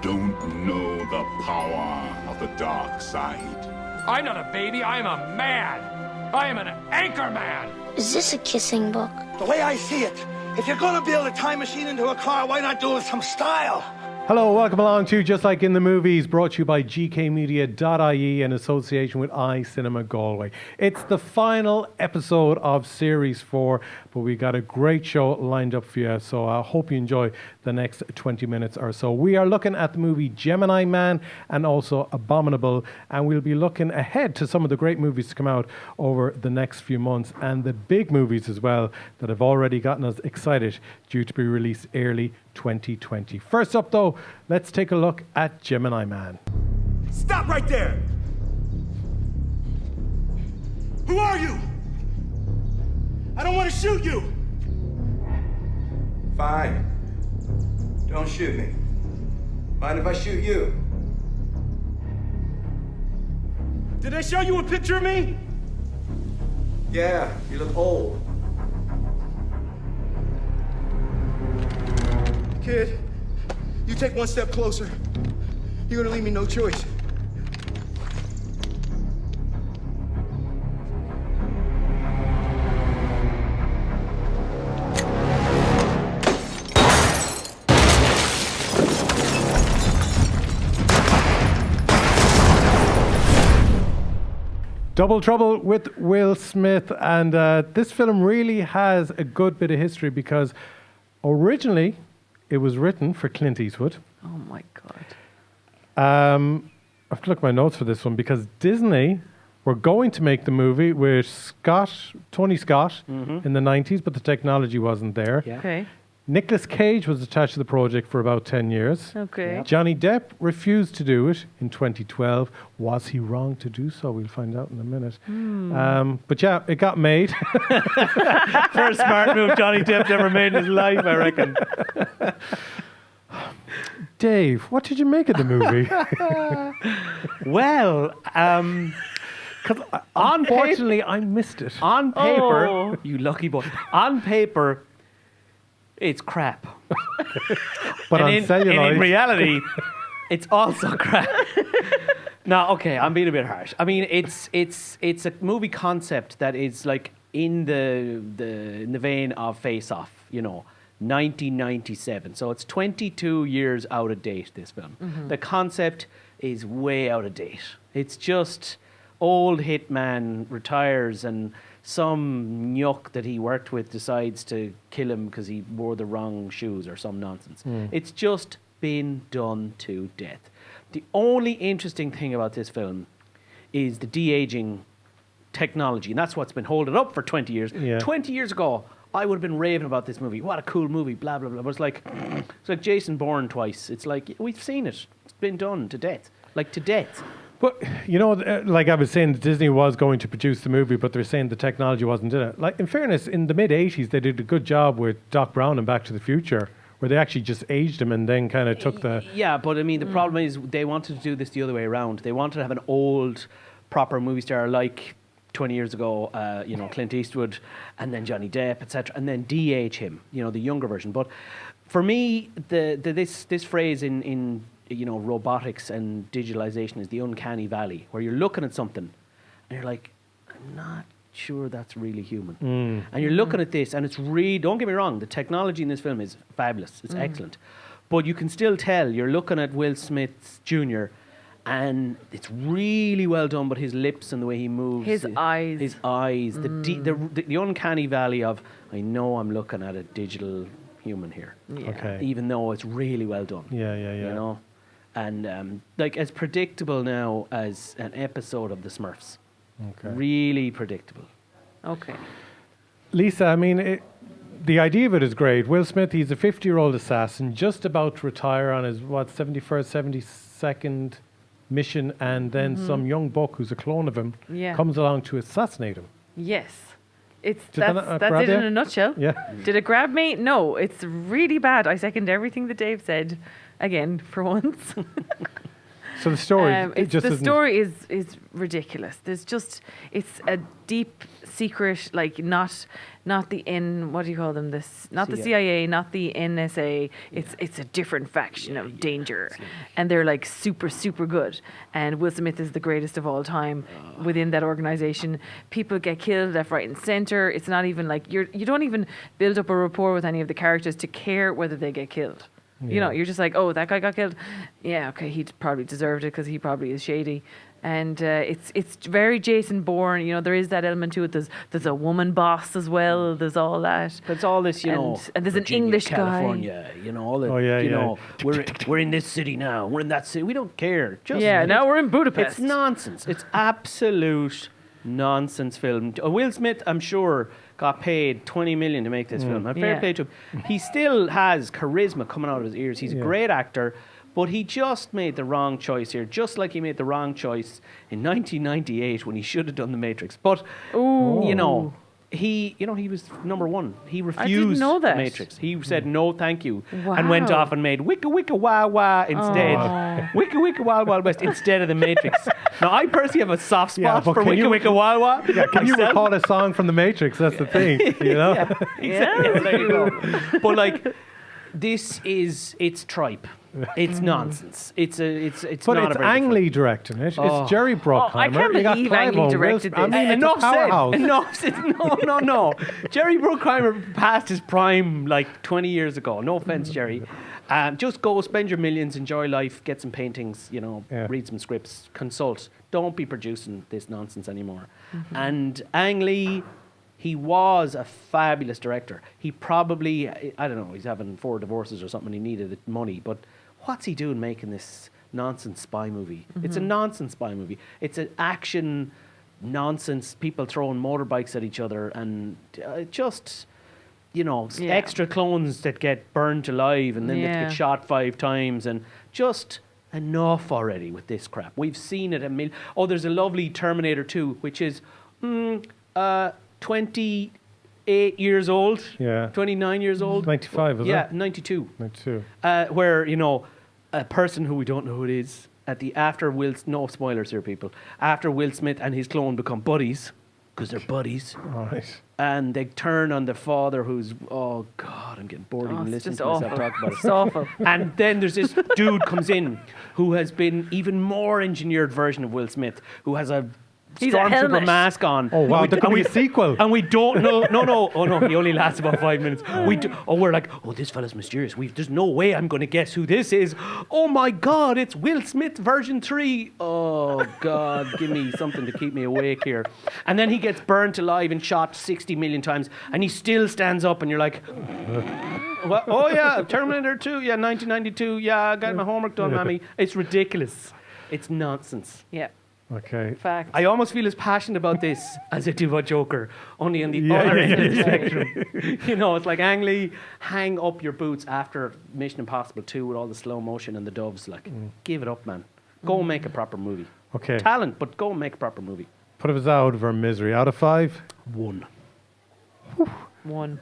don't know the power of the dark side. I'm not a baby, I'm a man. I am an anchor man. Is this a kissing book? The way I see it, if you're gonna build a time machine into a car, why not do it with some style? Hello, welcome along to Just Like in the Movies, brought to you by GK Media Ltd in association with iCinema Galway. It's the final episode of Series 4, but we got a great show lined up for you, so I hope you enjoy the next 20 minutes or so. We are looking at the movie Gemini Man and also Abominable, and we'll be looking ahead to some of the great movies to come out over the next few months, and the big movies as well that have already gotten us excited, due to be released early 2020. First up though, let's take a look at Gemini Man. Stop right there! Who are you? I don't want to shoot you! Fine. Don't shoot me. Mind if I shoot you? Did they show you a picture of me? Yeah, you look old. Kid, you take one step closer. You're gonna leave me no choice. Double Trouble with Will Smith, and this film really has a good bit of history because originally it was written for Clint Eastwood. Oh my God. I have to look at my notes for this one because Disney were going to make the movie with Tony Scott in the 90s, but the technology wasn't there. Yeah. Okay. Nicolas Cage was attached to the project for about 10 years. Okay. Yep. Johnny Depp refused to do it in 2012. Was he wrong to do so? We'll find out in a minute. But yeah, it got made. First smart move Johnny Depp ever made in his life, I reckon. Dave, what did you make of the movie? Well, unfortunately, I missed it. On paper, you lucky boy. On paper, it's crap. But on celluloid. And in reality, it's also crap. No, okay, I'm being a bit harsh. I mean, it's a movie concept that is like in the vein of Face Off, 1997. So it's 22 years out of date, this film. The concept is way out of date. It's just old hitman retires and some nyuk that he worked with decides to kill him because he wore the wrong shoes or some nonsense. It's just been done to death. The only interesting thing about this film is the de-aging technology, and that's what's been holding it up for 20 years. Yeah. 20 years ago, I would have been raving about this movie. What a cool movie, blah, blah, blah. But it's like Jason Bourne twice. It's like, we've seen it. It's been done to death. Like, to death. But, like I was saying, Disney was going to produce the movie, but they're saying the technology wasn't in it. Like, in fairness, in the mid-'80s, they did a good job with Doc Brown and Back to the Future, where they actually just aged him and then kind of took the... Yeah, but I mean, the problem is they wanted to do this the other way around. They wanted to have an old, proper movie star like 20 years ago, Clint Eastwood, and then Johnny Depp, etc., and then de-age him, the younger version. But for me, this phrase in robotics and digitalization is the uncanny valley, where you're looking at something and you're like, I'm not sure that's really human. And you're looking at this and it's really, don't get me wrong, the technology in this film is fabulous, it's excellent. But you can still tell, you're looking at Will Smith Jr. and it's really well done, but his lips and the way he moves. His eyes. The uncanny valley of, I know I'm looking at a digital human here. Yeah. Okay. Even though it's really well done. Yeah. And as predictable now as an episode of The Smurfs. Okay. Really predictable. Okay. Lisa, I mean, the idea of it is great. Will Smith, he's a 50-year-old assassin just about to retire on his, 71st, 72nd mission, and then some young buck who's a clone of him comes along to assassinate him. Yes. That's grab it you? in a nutshell. Yeah. Did it grab me? No, it's really bad. I second everything that Dave said, again, for once. So the story, The story is ridiculous. It's a deep secret, like not the what do you call them? Not the CIA, not the NSA. It's a different faction of danger, and they're like super good. And Will Smith is the greatest of all time within that organization. People get killed left, right, and center. It's not even like you don't even build up a rapport with any of the characters to care whether they get killed. You know, you're just like, oh, that guy got killed. Yeah, okay, he probably deserved it because he probably is shady. And it's very Jason Bourne. You know, there is that element to it. There's a woman boss as well. There's all that. But it's all this, and there's an Virginia, English California, guy. you know, all the, you know, we're in this city now. We're in that city. We don't care. Just Now we're in Budapest. It's nonsense. It's absolute nonsense film. Will Smith, I'm sure, got paid 20 million to make this film. And fair play to him. He still has charisma coming out of his ears. He's a great actor, but he just made the wrong choice here, just like he made the wrong choice in 1998 when he should have done The Matrix. But you know, he was number one. He refused know that. The Matrix. He said no, thank you, and went off and made Wicca Wicca Wah Wah instead. Wicca Wicca Wild Wild West instead of The Matrix. Now I personally have a soft spot for Wicca Wicca Wild Wah. Yeah, can you recall a song from The Matrix? That's the thing, you know? Yeah, there you go. But like, it's tripe. It's nonsense. It's But not it's a very Ang good Lee directing it. It's Jerry Bruckheimer. I can't You got believe Clive Ang Lee Owen, directed Will- I this. mean, it's a Enough powerhouse. said. Enough said. No. Jerry Bruckheimer passed his prime like 20 years ago. No offense, Jerry. Just go, spend your millions, enjoy life, get some paintings, you know, read some scripts, consult. Don't be producing this nonsense anymore. And Ang Lee, he was a fabulous director. He probably, I don't know, he's having 4 divorces or something. He needed the money, but what's he doing making this nonsense spy movie? It's a nonsense spy movie. It's an action nonsense, people throwing motorbikes at each other and just, you know, extra clones that get burned alive and then they get shot 5 times and just enough already with this crap. We've seen it a million. Oh, there's a lovely Terminator 2, which is 28 years old. Yeah. 29 years old. 95, is it? Yeah, 92. 92. Where, you know, a person who we don't know who it is, no spoilers here, people, after Will Smith and his clone become buddies, because they're buddies, Right. and they turn on the father who's, oh God, I'm getting bored even listening to myself talk about it. It's awful. And then there's this dude comes in who has been even more engineered version of Will Smith, who has a He's a stormtrooper helmet. mask on. Oh, wow, there could be a sequel. And we don't know. No. Oh, no, he only lasts about 5 minutes. We're like, oh, this fella's mysterious. There's no way I'm going to guess who this is. Oh, my God, it's Will Smith version 3. Oh, God, give me something to keep me awake here. And then he gets burnt alive and shot 60 million times, and he still stands up, and you're like, well, oh, yeah, Terminator 2, yeah, 1992, yeah, I got my homework done, mammy. It's ridiculous. It's nonsense. Yeah. Okay. Fact. I almost feel as passionate about this as I do about Joker, only on the other end of the spectrum. You know, it's like Ang Lee, hang up your boots after Mission Impossible 2 with all the slow motion and the doves. Like, give it up, man. Go and make a proper movie. Okay. Talent, but go and make a proper movie. Put us out of our misery. Out of 5? 1. 1.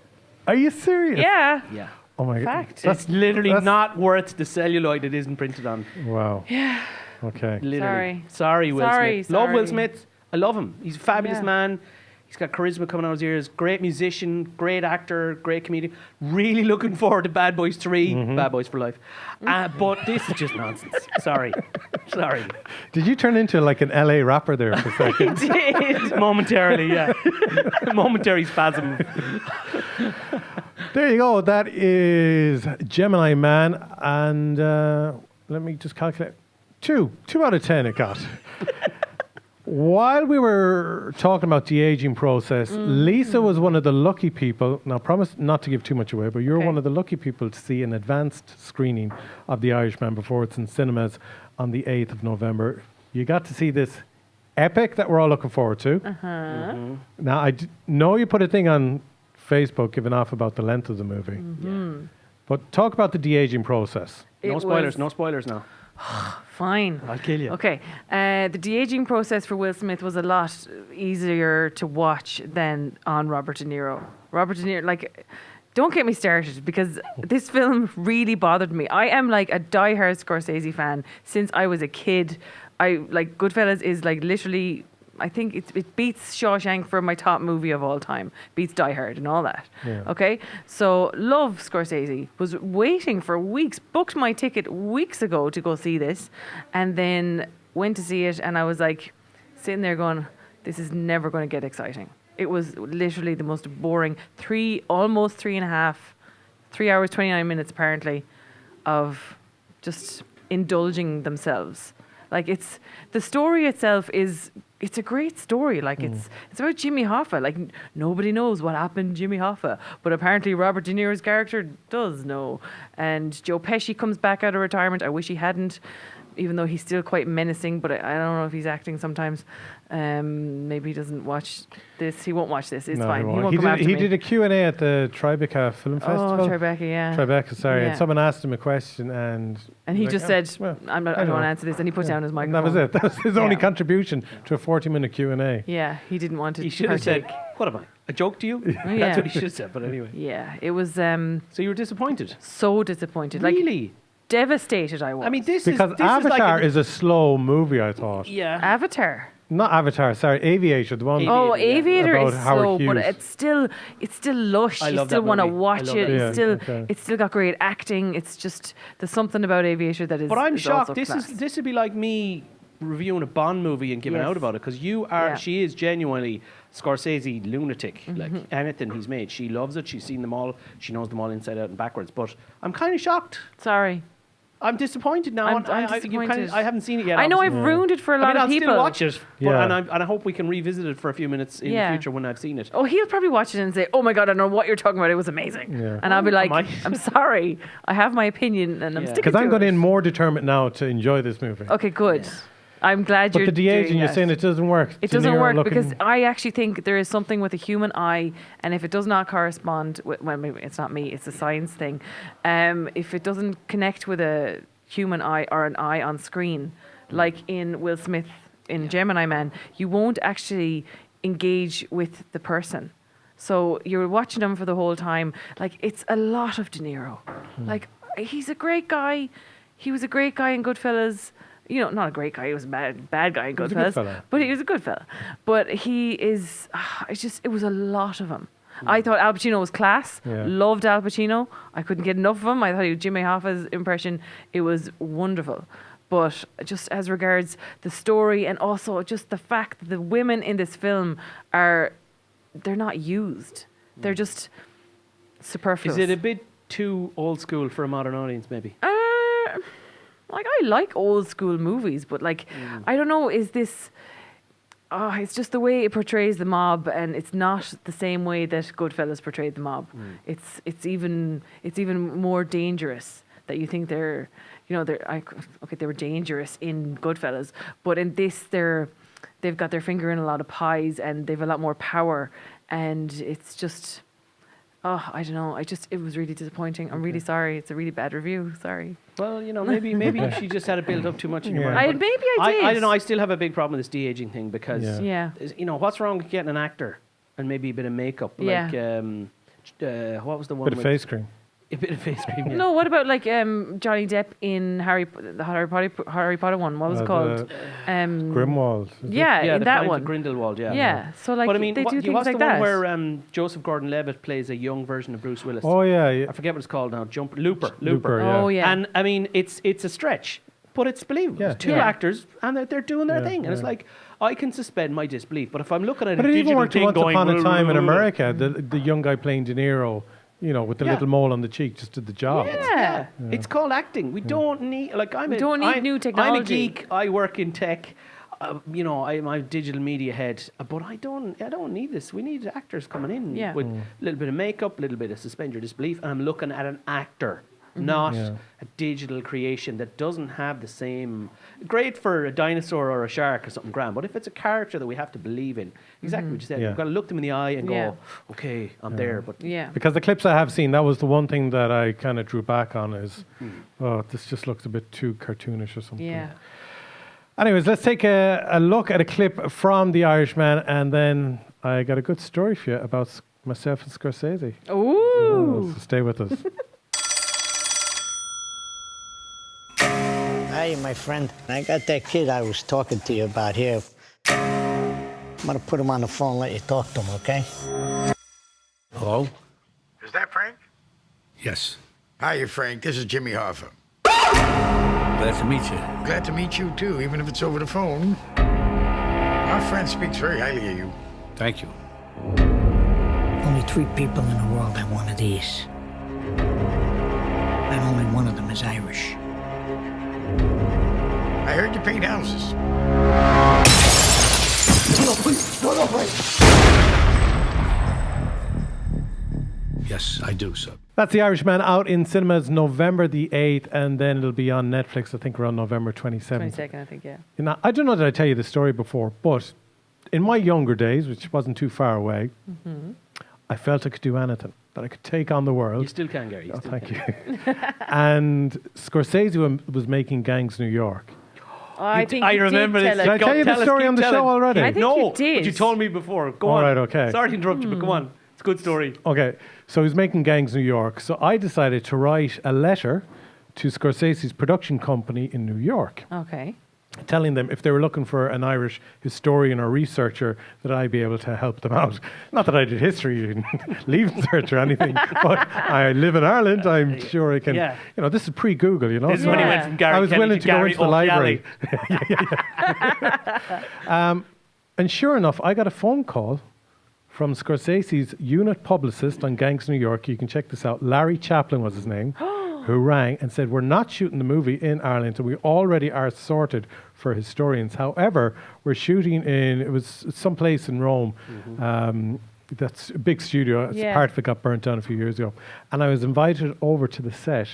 Are you serious? Yeah. Yeah. Oh my Fact. God. That's literally not worth the celluloid it isn't printed on. Wow. Yeah. Okay. Literally. Sorry, Will Smith. Love Will Smith. I love him. He's a fabulous man. He's got charisma coming out of his ears. Great musician, great actor, great comedian. Really looking forward to Bad Boys 3. Bad Boys for life. But this is just nonsense. Sorry. Did you turn into like an LA rapper there for a second? Did. Momentarily, yeah. Momentary spasm. There you go. That is Gemini Man. And let me just calculate. 2 out of 10 it got. While we were talking about the aging process, Lisa was one of the lucky people. Now, promise not to give too much away, but you're one of the lucky people to see an advanced screening of The Irishman before it's in cinemas on the 8th of November. You got to see this epic that we're all looking forward to. Now, I know you put a thing on Facebook giving off about the length of the movie. But talk about the de-aging process. No spoilers now. Fine. I'll kill you. Okay. The de-aging process for Will Smith was a lot easier to watch than on Robert De Niro. Robert De Niro, like, Don't get me started, because this film really bothered me. I am like a diehard Scorsese fan since I was a kid. I like Goodfellas is like literally, I think it beats Shawshank for my top movie of all time. Beats Die Hard and all that. Yeah. Okay, so love Scorsese. Was waiting for weeks. Booked my ticket weeks ago to go see this, and then went to see it, and I was like sitting there going, "This is never going to get exciting." It was literally the most boring almost 3 hours 29 minutes apparently, of just indulging themselves. Like the story itself it's a great story. Like it's about Jimmy Hoffa. Like nobody knows what happened to Jimmy Hoffa, but apparently Robert De Niro's character does know. And Joe Pesci comes back out of retirement. I wish he hadn't, even though he's still quite menacing. But I don't know if he's acting sometimes. Maybe he doesn't watch this. He won't watch this. It's No, fine. He won't He come did, after he me. did a Q&A at the Tribeca Film Festival. Oh, Tribeca, yeah. Tribeca, sorry. Yeah. And someone asked him a question, and And he was just like, said, well, I don't want to answer this. And he put down his and microphone. that was it. That was his only Yeah. contribution to a 40-minute Q&A. Yeah, he didn't want to He should have said, partake. "What am I? A joke to you?" Yeah. That's what he should have said. But anyway, Yeah, it was so you were disappointed. so disappointed. Like, Really? devastated I was. I mean, this Because is this Avatar is like is a slow movie, I thought. yeah. Avatar. Not Avatar, sorry, Aviator, the one. Oh, Aviator, yeah. Aviator About is Howard slow, but Hughes. it's still lush. I You love still that want to movie. I watch love it. that movie. It's still got great acting. It's just there's something about Aviator that is. But I'm is also shocked. class. This would be like me reviewing a Bond movie and giving Yes. out about it, because you are. Yeah. She is genuinely Scorsese lunatic. Mm-hmm. Like anything he's made, she loves it. She's seen them all. She knows them all inside out and backwards. But I'm kind of shocked. Sorry. I'm disappointed now. I'm I disappointed. haven't seen it yet. I know obviously. I've ruined it for a I lot mean, of I'll people. still watch it, but, Yeah. and I hope we can revisit it for a few minutes in Yeah. the future when I've seen it. Oh, he'll probably watch it and say, "Oh my god, I don't know what you're talking about. It was amazing." Yeah. And I'll be like, I might. "I'm sorry. I have my opinion, and I'm Yeah. sticking Because to I'm going it." in more determined now to enjoy this movie. Okay, good. I'm glad But you're the de-aging, doing you're that. saying it doesn't work. It De doesn't Niro work looking- because I actually think there is something with the human eye, and if it does not correspond with, well, maybe it's not me, it's a science thing. If it doesn't connect with a human eye or an eye on screen, like in Will Smith in Gemini Man, you won't actually engage with the person. So you're watching him for the whole time. Like, it's a lot of De Niro. Like, he's a great guy. He was a great guy in Goodfellas. You know, not a great guy. He was a bad guy in was a good Goodfellas. fella. But he was a good fella. But he is, it was a lot of him. I thought Al Pacino was class. Yeah. Loved Al Pacino. I couldn't get enough of him. I thought he was Jimmy Hoffa's impression. It was wonderful. But just as regards the story, and also just the fact that the women in this film they're not used. They're just superfluous. Is it a bit too old school for a modern audience, maybe? Like, I like old school movies, but like, I don't know, is this, it's just the way it portrays the mob, and it's not the same way that Goodfellas portrayed the mob. It's even more dangerous that you think they're, you know, they were dangerous in Goodfellas, but in this they've got their finger in a lot of pies, and they've a lot more power, and it's just, I don't know. It was really disappointing. I'm really sorry. It's a really bad review. Sorry. Well, you know, maybe she just had it built up too much in your Yeah. mind. Maybe I did. I don't know. I still have a big problem with this de-aging thing because, Yeah. you know, what's wrong with getting an actor and maybe a bit of makeup? Yeah. Like, what was the one Bit of with face cream. a bit of face cream? Yeah. No, what about like Johnny Depp in the Harry Potter one? What was it called? Grimwald. is it? Yeah, in the that Crimes one. of Grindelwald. Yeah. Yeah, so like But I mean, they do things what's like the that. one where Joseph Gordon-Levitt plays a young version of Bruce Willis? Oh, yeah. I forget what it's called now. Looper. Looper, yeah. Oh yeah. And I mean, it's a stretch, but it's believable. Yeah. It's two Yeah. actors, and they're doing their Yeah, thing, and it's yeah. like I can suspend my disbelief. But if I'm looking at But a it digital even worked thing once going, upon a time in "Rrrr," America. The young guy playing De Niro, you know, with the Yeah. little mole on the cheek, just did the job. Yeah. It's called acting. We don't need We don't need new I'm a technology. geek. I work in tech. You know, I'm a digital media head, but I don't need this. We need actors coming in Yeah. with a little bit of makeup, a little bit of suspend your disbelief, and I'm looking at an actor, not Yeah. a digital creation that doesn't have the same. Great for a dinosaur or a shark or something grand, but if it's a character that we have to believe in, exactly what you said, Yeah. we've got to look them in the eye and Yeah. go, okay, I'm there. But Yeah. Because the clips I have seen, that was the one thing that I kind of drew back on is, this just looks a bit too cartoonish or something. Yeah. Anyways, let's take a look at a clip from The Irishman, and then I got a good story for you about Myself and Scorsese. Ooh. So stay with us. Hey, my friend. I got that kid I was talking to you about here. I'm gonna put him on the phone and let you talk to him, okay? Hello? Is that Frank? Yes. Hiya, Frank. This is Jimmy Hoffa. Glad to meet you. Glad to meet you, too, even if it's over the phone. Our friend speaks very highly of you. Thank you. Only 3 people in the world have one of these. And only one of them is Irish. I heard you paint houses. No, please. No, please. Yes, I do, sir. That's The Irishman, out in cinemas November the 8th, and then it'll be on Netflix, I think, around November 27th. 22nd, I think, yeah. You know, I don't know that I tell you this story before, but in my younger days, which wasn't too far away, I felt I could do anything, that I could take on the world. You still can, Gary. Thank you. And Scorsese was making Gangs New York. Oh, I think I you remember did this. tell Did I tell you the story on the show already? I think no, you did. but you told me before. Go All on. right, okay. Sorry to interrupt you, but go on. It's a good story. Okay, so he was making Gangs New York. So I decided to write a letter to Scorsese's production company in New York, Okay. telling them if they were looking for an Irish historian or researcher, that I'd be able to help them out. Not that I did history and leaving search or anything, but I live in Ireland. I'm sure I can. Yeah. You know, this is pre-Google. You know, This is when he went from Gary I was Kelly willing to to go Gary into the library. O'Kelly. And sure enough, I got a phone call from Scorsese's unit publicist on Gangs New York. You can check this out. Larry Chaplin was his name, who rang and said, we're not shooting the movie in Ireland, and we already are sorted for historians. However, we're shooting it was someplace in Rome. That's a big studio. Yeah. Part of it got burnt down a few years ago. And I was invited over to the set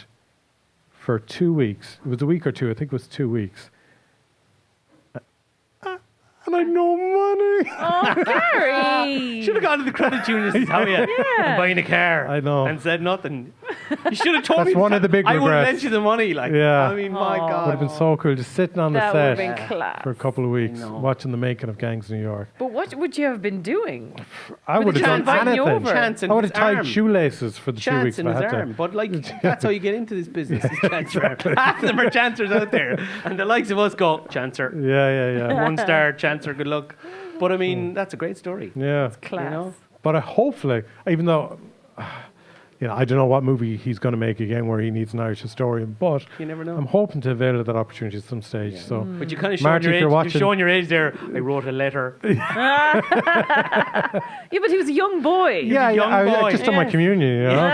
for 2 weeks. It was a week or two. I think it was 2 weeks. And I had no money. Oh, Gary. Should have gone to the credit union and said, I'm buying a car. I know. And said nothing. You should have told me. That's one of the big I would have regrets. lent you the money. Like, Yeah. I mean, my Would God. have been so cool, just sitting on the That set would have been class. for a couple of weeks, know. watching the making of Gangs New York. But what would you have been doing? I Would would the have done invite you anything. over? Chance in I would his have tied arm. shoelaces for the 2 Chance weeks in if I his had arm. to. But like, that's how you get into this business. Is chance arm. Half of them are chancers out there. And the likes of us go, chancer. Yeah. 1 star, chancer, good luck. But I mean, that's a great story. Yeah. Class. You know? But hopefully, even though, you know, I don't know what movie he's going to make again where he needs an Irish historian, but You never know. I'm hoping to avail of that opportunity at some stage. So, But you kind of Marty, showing your if age. you're You're watching, showing your age there. I wrote a letter. Yeah, but he was a young boy. yeah, young I boy. just done my Yes. communion, you know.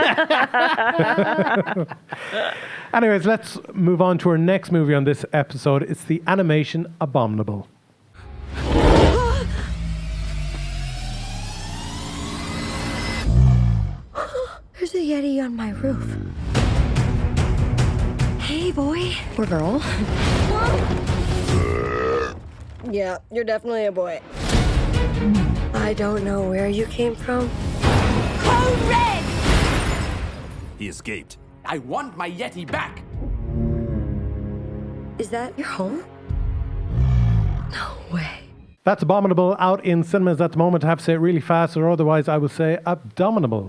Anyways, let's move on to our next movie on this episode. It's the animation Abominable. There's a Yeti on my roof. Hey, boy. Or girl. Yeah, you're definitely a boy. I don't know where you came from. Code Red! He escaped. I want my Yeti back! Is that your home? No way. That's Abominable, out in cinemas at the moment. I have to say it really fast, or otherwise I will say abdominable.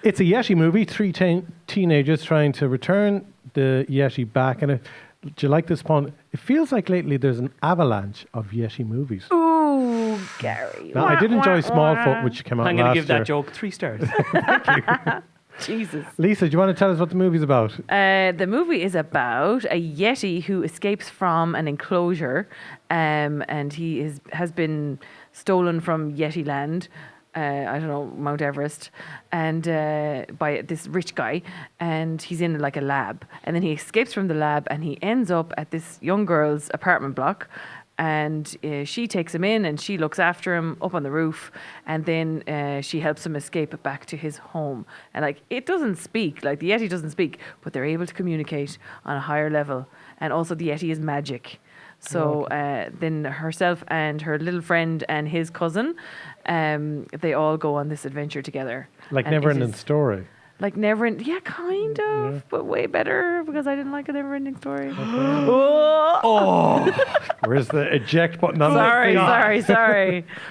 It's a Yeti movie. 3 teenagers trying to return the Yeti back. And do you like this pun? It feels like lately there's an avalanche of Yeti movies. Ooh, Gary. Now, I did enjoy Smallfoot, which came out I'm going last to give that year. joke 3 stars. Jesus. Lisa, do you want to tell us what the movie's about? The movie is about a Yeti who escapes from an enclosure, and he has been stolen from Yeti Land. I don't know, Mount Everest, and by this rich guy, and he's in like a lab, and then he escapes from the lab, and he ends up at this young girl's apartment block, and she takes him in, and she looks after him up on the roof, and then she helps him escape back to his home. And like, it doesn't speak, like the Yeti doesn't speak, but they're able to communicate on a higher level, and also the Yeti is magic. So then herself and her little friend and his cousin, they all go on this adventure together. Like And Never it Ending is- Story. Like never, yeah, kind of, but way better because I didn't like a never-ending story. Oh, Where's the eject button on sorry.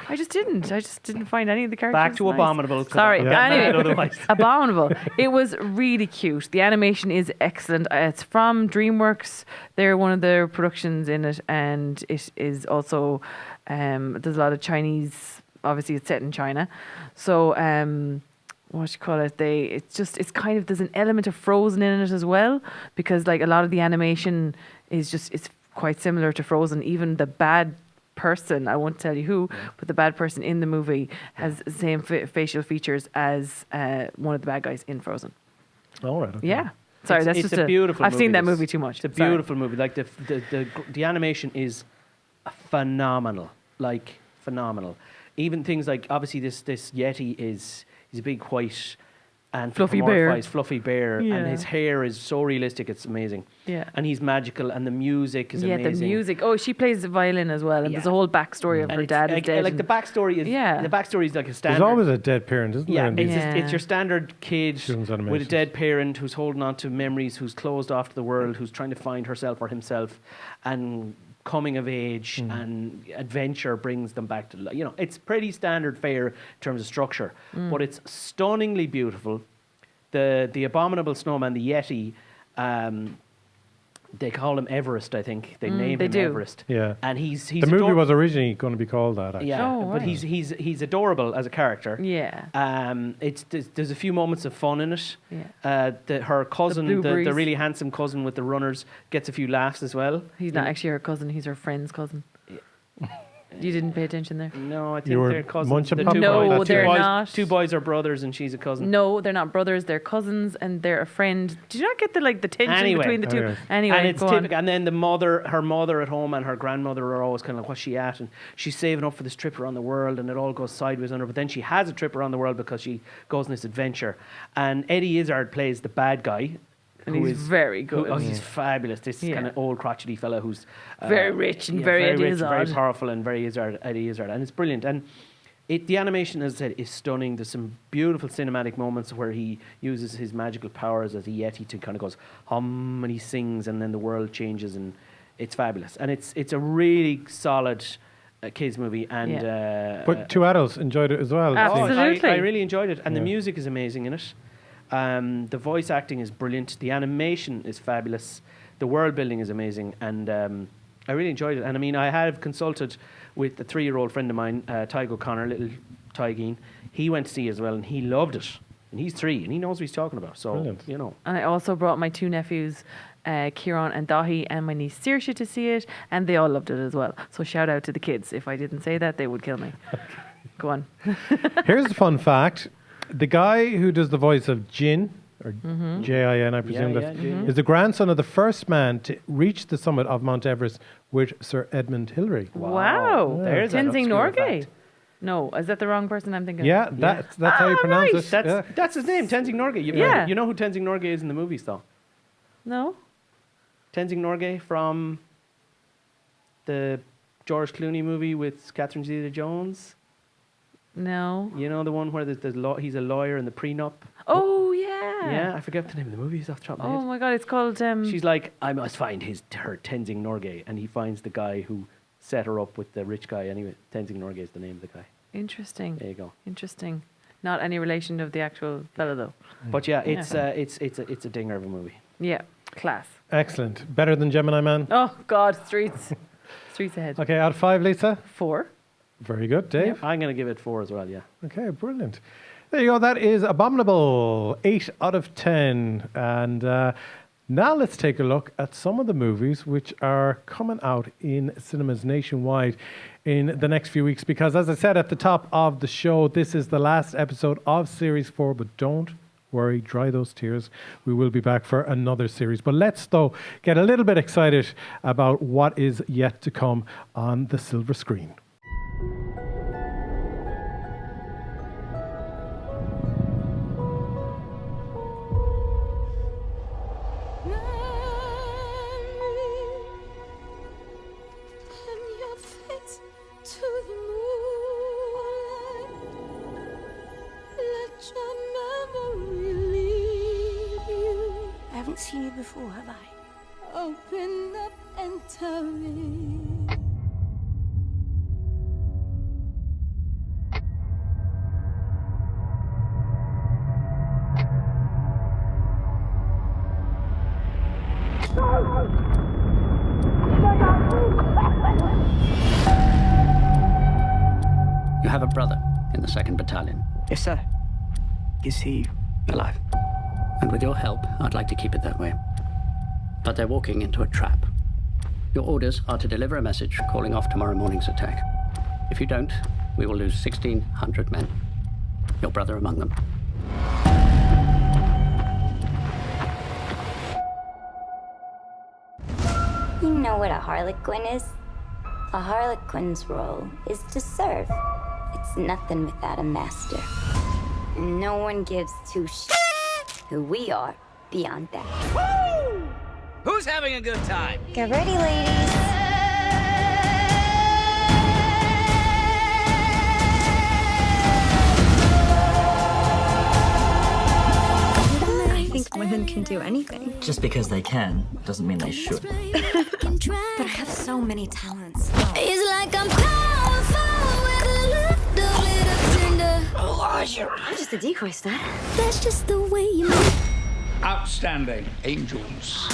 I just didn't find any of the characters. Back to nice. Abominable. Sorry. Anyway, Otherwise. Abominable. It was really cute. The animation is excellent. It's from DreamWorks. They're one of their productions in it, and it is also there's a lot of Chinese. Obviously, it's set in China, so what you call it? It's kind of there's an element of Frozen in it as well because like a lot of the animation is it's quite similar to Frozen. Even the bad person, I won't tell you who, but the bad person in the movie has the same facial features as one of the bad guys in Frozen. All right. Okay. Yeah. Sorry, that's it's just a beautiful. I've seen that this. movie too much. It's a beautiful movie. Like the animation is phenomenal. Like phenomenal. Even things like obviously this Yeti he's a big white and fluffy bear, yeah. and his hair is so realistic. It's amazing. Yeah. And he's magical, and the music is amazing. Yeah, the music. Oh, she plays the violin as well, and there's a whole backstory of her dad is dead. Like the backstory is the backstory is like a standard. There's always a dead parent, isn't there? It's your standard kid with a dead parent who's holding on to memories, who's closed off to the world, who's trying to find herself or himself, and coming of age and adventure brings them back to it's pretty standard fare in terms of structure, but it's stunningly beautiful. The abominable snowman, the Yeti, they call him Everest, I think. They name him Everest. Yeah. And he's the movie was originally going to be called that, actually. Yeah, but he's adorable as a character. Yeah. There's a few moments of fun in it. Yeah. Her cousin, the really handsome cousin with the runners, gets a few laughs as well. He's not actually her cousin, he's her friend's cousin. You didn't pay attention there? No, I think they're cousins. No, they're not. Two boys are brothers and she's a cousin. No, they're not brothers. They're cousins and they're a friend. Did you not get the tension between the two? Anyway, and it's typical. And then her mother at home and her grandmother are always kind of like, what's she at? And she's saving up for this trip around the world and it all goes sideways on her. But then she has a trip around the world because she goes on this adventure. And Eddie Izzard plays the bad guy. And he's very good. He's fabulous. This kind of old crotchety fella who's very rich and very Eddie Izzard. Very powerful and very Eddie Izzard. And it's brilliant. And the animation, as I said, is stunning. There's some beautiful cinematic moments where he uses his magical powers as a Yeti to kind of goes hum and he sings and then the world changes and it's fabulous. And it's a really solid kids movie. And but two adults enjoyed it as well. Absolutely. I really enjoyed it. And the music is amazing in it. The voice acting is brilliant. The animation is fabulous. The world building is amazing, and I really enjoyed it. And I mean, I have consulted with a 3-year-old friend of mine, Tyg O'Connor, little Tygeen. He went to see it as well, and he loved it. And he's 3, and he knows what he's talking about. So brilliant. And I also brought my 2 nephews, Kieran and Dahi, and my niece Saoirse to see it, and they all loved it as well. So shout out to the kids. If I didn't say that, they would kill me. Go on. Here's a fun fact. The guy who does the voice of Jin, or Jin, I presume, is the grandson of the first man to reach the summit of Mount Everest with Sir Edmund Hillary. Wow. There's Tenzing Norgay. No, is that the wrong person I'm thinking? Yeah, that's how you pronounce it. That's his name, Tenzing Norgay. You know who Tenzing Norgay is in the movies, though? No. Tenzing Norgay from the George Clooney movie with Catherine Zeta-Jones. No. You know the one where he's a lawyer in the prenup? Oh, yeah. Yeah, I forget the name of the movie. It's off the top of my head. Oh, my God, it's called... She's like, I must find her Tenzing Norgay. And he finds the guy who set her up with the rich guy. Anyway, Tenzing Norgay is the name of the guy. Interesting. There you go. Interesting. Not any relation of the actual fella, though. But yeah, it's a dinger of a movie. Yeah, class. Excellent. Better than Gemini Man? Oh, God, Streets ahead. Okay, out of 5, Lisa? 4. Very good. Dave? Yeah, I'm going to give it 4 as well, yeah. Okay, brilliant. There you go. That is Abominable. 8 out of 10. And now let's take a look at some of the movies which are coming out in cinemas nationwide in the next few weeks. Because as I said at the top of the show, this is the last episode of Series 4. But don't worry, dry those tears. We will be back for another series. But let's, though, get a little bit excited about what is yet to come on the silver screen. seen you before, have I? Open up and tell me. You have a brother in the 2nd Battalion. Yes, sir. Is he alive? And with your help, I'd like to keep it that way. But they're walking into a trap. Your orders are to deliver a message calling off tomorrow morning's attack. If you don't, we will lose 1,600 men. Your brother among them. You know what a harlequin is? A harlequin's role is to serve. It's nothing without a master. No one gives two shits who we are beyond that. Woo! Who's having a good time? Get ready, ladies. I think women can do anything. Just because they can doesn't mean they should. But I have so many talents. It's like I'm powerful with a little bit of tender. I'm just a decoy star. That's just the way you move. Outstanding. Angels.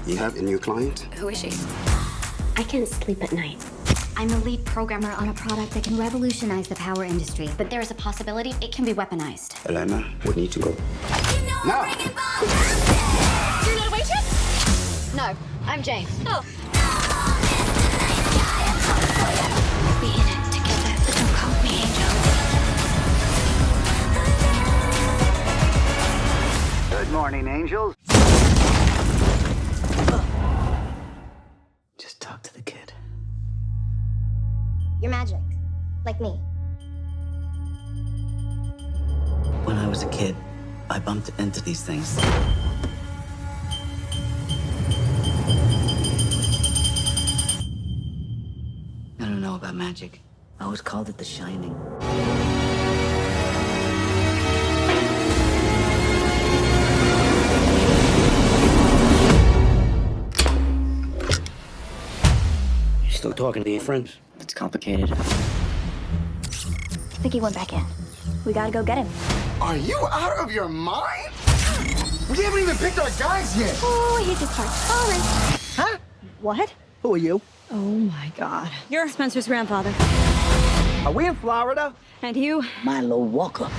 You have a new client? Who is she? I can't sleep at night. I'm a lead programmer on a product that can revolutionize the power industry, but there is a possibility it can be weaponized. Elena, we need to go. Now! You're not a waitress? No, I'm Jane. Oh. We'll be in it together, but don't call me Angel. Good morning, angels. Just talk to the kid. You're magic, like me. When I was a kid, I bumped into these things. I don't know about magic. I always called it The Shining. You still talking to your friends? It's complicated. I think he went back in. We gotta go get him. Are you out of your mind? We haven't even picked our guys yet. Oh, I hate this part. All right. Huh? What? Who are you? Oh my God. You're Spencer's grandfather. Are we in Florida? And you? Milo Walker.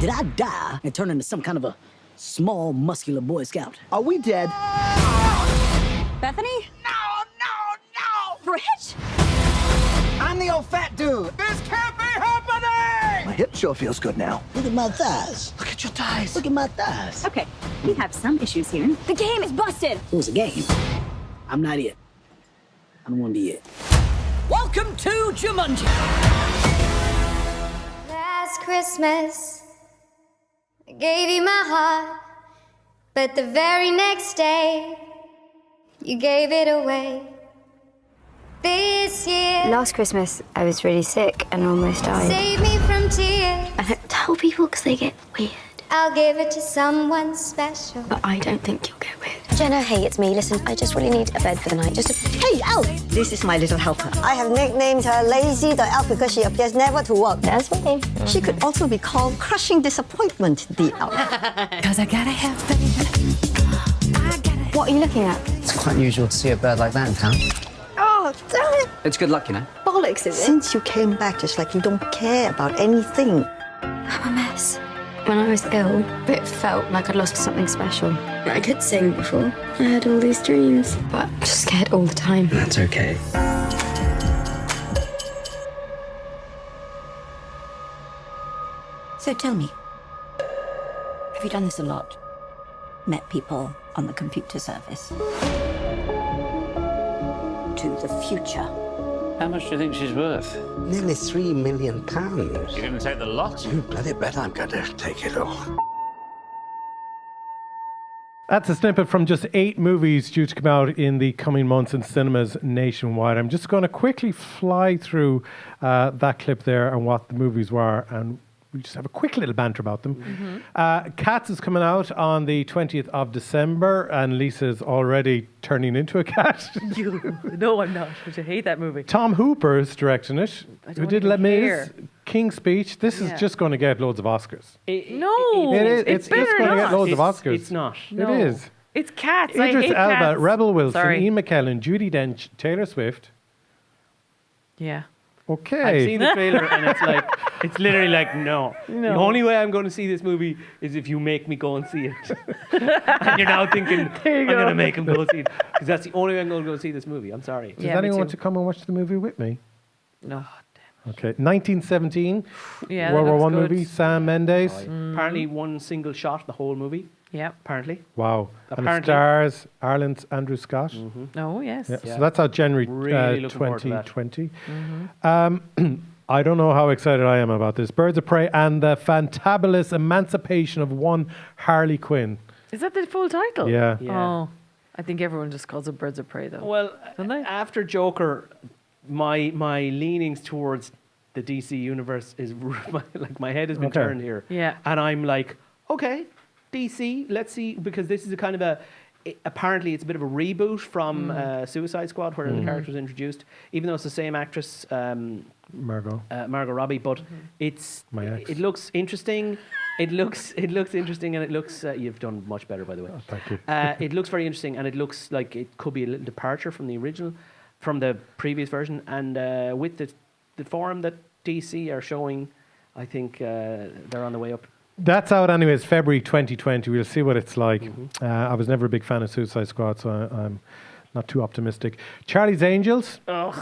Did I die and turn into some kind of a small, muscular Boy Scout? Are we dead? Bethany? No! Rich? I'm the old fat dude. This can't be happening! My hip sure feels good now. Look at my thighs. Look at your thighs. Look at my thighs. Okay, we have some issues here. The game is busted. It was a game. I'm not it. I don't want to be it. Welcome to Jumanji. Last Christmas, I gave you my heart, but the very next day, you gave it away. This year, last Christmas, I was really sick and almost died. Save me from tears. I don't tell people because they get weird. I'll give it to someone special. But I don't think you'll get weird. Jenna, hey, it's me. Listen, I just really need a bed for the night. Hey, Al! This is my little helper. I have nicknamed her Lazy the Elf because she appears never to work. That's me. She could also be called Crushing Disappointment, the elf. Cause I gotta have faith. What are you looking at? It's quite unusual to see a bird like that in town. Oh, damn it! It's good luck, you know. Bollocks, is it? Since you came back, just like you don't care about anything. I'm a mess. When I was ill, it felt like I'd lost something special. I could sing before. I had all these dreams, but I'm just scared all the time. That's okay. So tell me, have you done this a lot? Met people on the computer service? To the future? How much do you think she's worth? Nearly £3 million. You didn't take the lot? You bloody bet I'm going to take it all. That's a snippet from just 8 movies due to come out in the coming months in cinemas nationwide. I'm just going to quickly fly through that clip there and what the movies were, and we'll just have a quick little banter about them. Cats is coming out on the 20th of December, and Lisa's already turning into a cat. No, I'm not. I hate that movie. Tom Hooper is directing it. Who did Les Mis, King's Speech. This is just going to get loads of Oscars. No, It's going to get loads of Oscars. It's not. No. It is. It's Cats. Idris I hate Elba, Cats. Rebel Wilson, Sorry. Ian McKellen, Judi Dench, Taylor Swift. Yeah. Okay. I've seen the trailer and it's literally like, no. The only way I'm going to see this movie is if you make me go and see it. And you're now thinking, I'm going to make him go see it. Because that's the only way I'm going to go see this movie. I'm sorry. Does anyone want to come and watch the movie with me? No. Okay. 1917. Yeah, World that War looks One good. movie. Sam Mendes. Apparently one single shot, the whole movie. Yeah. Apparently. Wow. And it Apparently. stars Ireland's Andrew Scott. Oh, yes. Yeah, so that's out January Really looking forward to that. 2020. I don't know how excited I am about this. Birds of Prey and the Fantabulous Emancipation of One Harley Quinn. Is that the full title? Yeah. Oh, I think everyone just calls it Birds of Prey, though. Well, Don't they? after Joker, my leanings towards the DC universe is my head has been Okay. turned here. Yeah. And I'm like, okay, DC, let's see, because this is a kind of apparently it's a bit of a reboot from Suicide Squad, where the character was introduced, even though it's the same actress, Margot. Margot Robbie, but My ex. it looks interesting. It looks interesting, and it looks you've done much better, by the way. Oh, thank you. It looks very interesting, and it looks like it could be a little departure from the original, from the previous version, and with the form that DC are showing, I think they're on the way up. That's out anyways, February 2020. We'll see what it's like. I was never a big fan of Suicide Squad, so I'm not too optimistic. Charlie's Angels. Ugh,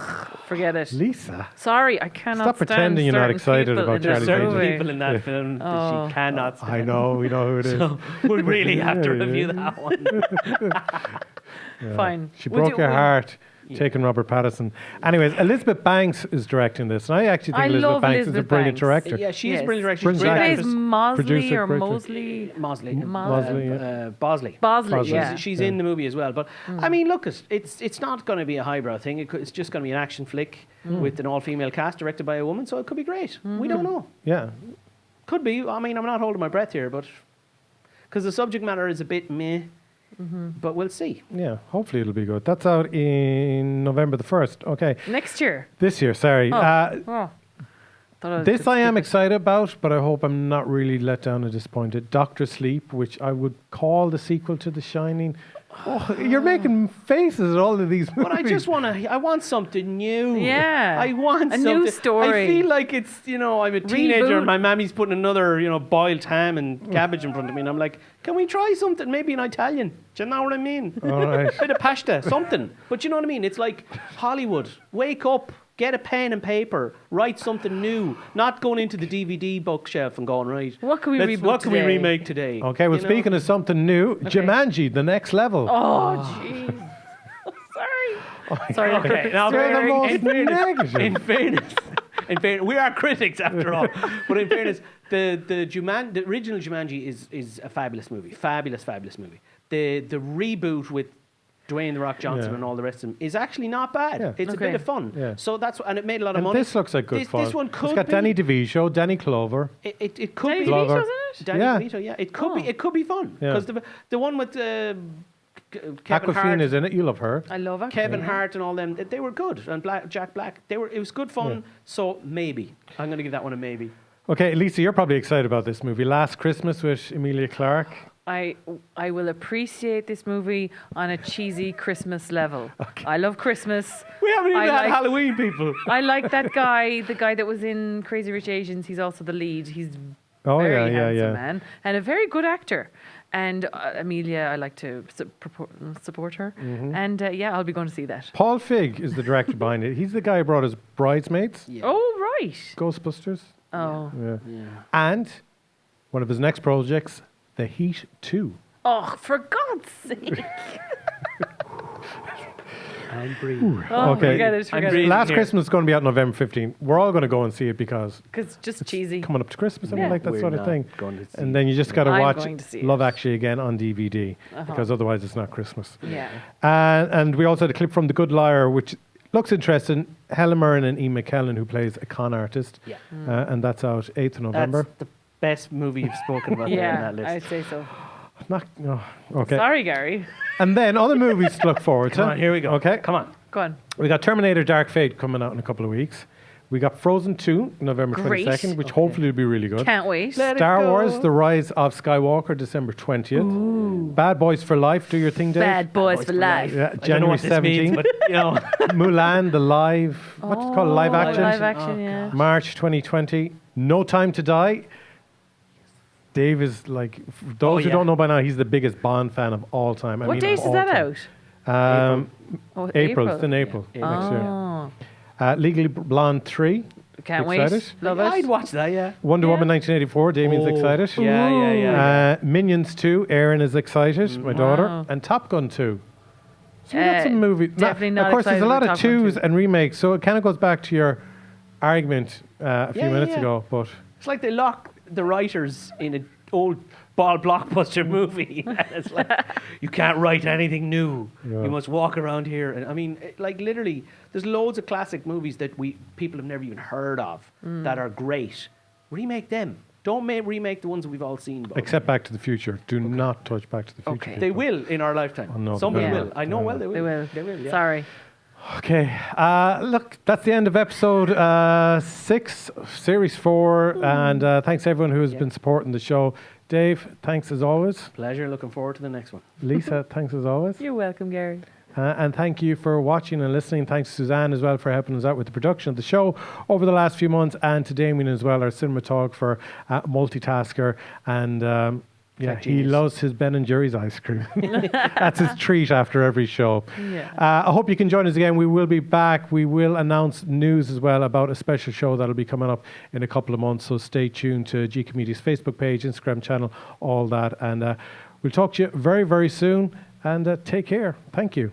forget it. Lisa. Sorry, I cannot Stop stand pretending you're not certain excited people about in Charlie's this There's Angels. certain movie. people in that film that she cannot stand. I know, we know who it is. So we really have to Yeah, review yeah. that one. Yeah. Fine. She We'll broke do- your we'll- heart taking Robert Pattinson. Anyways, Elizabeth Banks is directing this, and I actually think I Elizabeth love Banks is a Elizabeth brilliant Banks. director. Yeah, she is Yes. a brilliant director. Brilliant She's a great She actress. plays actress. Mosley Producer, or great- Mosley. Bosley. Bosley, yeah. Bosley. Bosley, yeah. She's in the movie as well. But I mean, look, it's not going to be a highbrow thing. It's just going to be an action flick with an all-female cast directed by a woman. So it could be great. We don't know. Yeah. Could be. I mean, I'm not holding my breath here, but because the subject matter is a bit meh. But we'll see. Yeah, hopefully it'll be good. That's out in November the 1st. Okay. Next year. This year, sorry. Oh. Thought was This good I am skip it. excited about, but I hope I'm not really let down or disappointed. Doctor Sleep, which I would call the sequel to The Shining. Oh, you're making faces at all of these movies. But I just I want something new. Yeah. I want A something. new story. I feel like it's, I'm a teenager Reboot. and my mammy's putting another, boiled ham and cabbage in front of me. And I'm like, can we try something? Maybe in Italian. Do you know what I mean? All right. Bit of pasta, something. But you know what I mean? It's like Hollywood. Wake up. Get a pen and paper. Write something new. Not going into the DVD bookshelf and going, right. What can we reboot What can we today? remake today? Okay, well, You know? speaking of something new, Jumanji, The Next Level. Oh, jeez. Sorry. Sorry. Okay, now You're the most in fairness, negative. in fairness, we are critics after all. But in fairness, the original Jumanji is a fabulous movie, fabulous movie. The reboot with Dwayne the Rock Johnson Yeah. and all the rest of them is actually not bad. Yeah. It's a Okay. bit of fun. Yeah. So and it made a lot of And money. this looks like good fun. This one could It's got be. Danny DeVito, Danny Clover. It could Danny be. Glover. DeVito's in it? Danny Yeah. DeVito, yeah. It could be fun Yeah. because the one with Kevin Aquafina Hart. is in it. You love her. I love it. Kevin Hart and all them, they were good. And Jack Black, it was good fun. So maybe. I'm going to give that one a maybe. Okay, Lisa, you're probably excited about this movie. Last Christmas with Emilia Clarke. I will appreciate this movie on a cheesy Christmas level. I love Christmas. We haven't even I had like- Halloween, people. I like that guy, the guy that was in Crazy Rich Asians. He's also the lead. He's Oh, very yeah, handsome yeah. man and a very good actor. And Amelia, I like to support her. And I'll be going to see that. Paul Fig is the director behind it. He's the guy who brought us Bridesmaids, Oh, right. Ghostbusters. Oh. Yeah. And one of his next projects, The Heat 2. Oh, for God's sake. And breathe. Oh, Okay. forget it. Last Christmas is going to be out November 15th. We're all going to go and see it because Because just cheesy. coming up to Christmas and Yeah. like that We're sort of not thing. going to see And then you just got to I'm watch going to see Love it. Actually again on DVD because otherwise it's not Christmas. Yeah. And we also had a clip from The Good Liar, which looks interesting. Helen Mirren and Ian McKellen, who plays a con artist. Yeah. And that's out 8th of November. That's the best movie you've spoken about there on that list. I'd say so. Okay. Sorry, Gary. And then other movies to look forward to. Come on, here we go. Okay. Come on. Go on. We got Terminator Dark Fate coming out in a couple of weeks. We got Frozen 2, November Great. 22nd, which hopefully will be really good. Can't wait. Star Wars, The Rise of Skywalker, December 20th. Bad Boys for Life, do your thing, Dave. Bad Boys for Life. Yeah, January 17th. Mulan, the live, what's it called, live action? Live action, yeah. March 2020. No Time to Die. Dave is like, for those who don't know by now, he's the biggest Bond fan of all time. What date is that out? April. It's in April next year. Legally Blonde 3. Can't excited? wait. Love it. I'd watch that, yeah. Wonder Woman 1984. Damien's excited. Yeah. Minions 2. Erin is excited. My daughter. And Top Gun 2. So we got some movies. Definitely not. Of course, there's a lot of Top Gun 2s 2. and remakes, so it kind of goes back to your argument a few minutes ago. But it's like they lock the writers in an old blockbuster movie. It's like, you can't write anything new. Yeah. You must walk around here. And I mean, like literally, there's loads of classic movies that people have never even heard of that are great. Remake them. Don't remake the ones that we've all seen. Bob. except Back to the Future. Do not touch Back to the Future. Okay. They will in our lifetime. Oh, no, Somebody they will. will. I know well they will. They will. They will, yeah. Sorry. Okay, look, that's the end of episode 6, series 4, and thanks to everyone who has been supporting the show. Dave, thanks as always. Pleasure. Looking forward to the next one. Lisa, thanks as always. You're welcome, Gary. And thank you for watching and listening. Thanks to Suzanne as well for helping us out with the production of the show over the last few months, and to Damien as well, our cinematographer, multitasker, and he loves his Ben & Jerry's ice cream. That's his treat after every show. Yeah. I hope you can join us again. We will be back. We will announce news as well about a special show that'll be coming up in a couple of months. So stay tuned to GK Media's Facebook page, Instagram channel, all that. And we'll talk to you very, very soon. And take care. Thank you.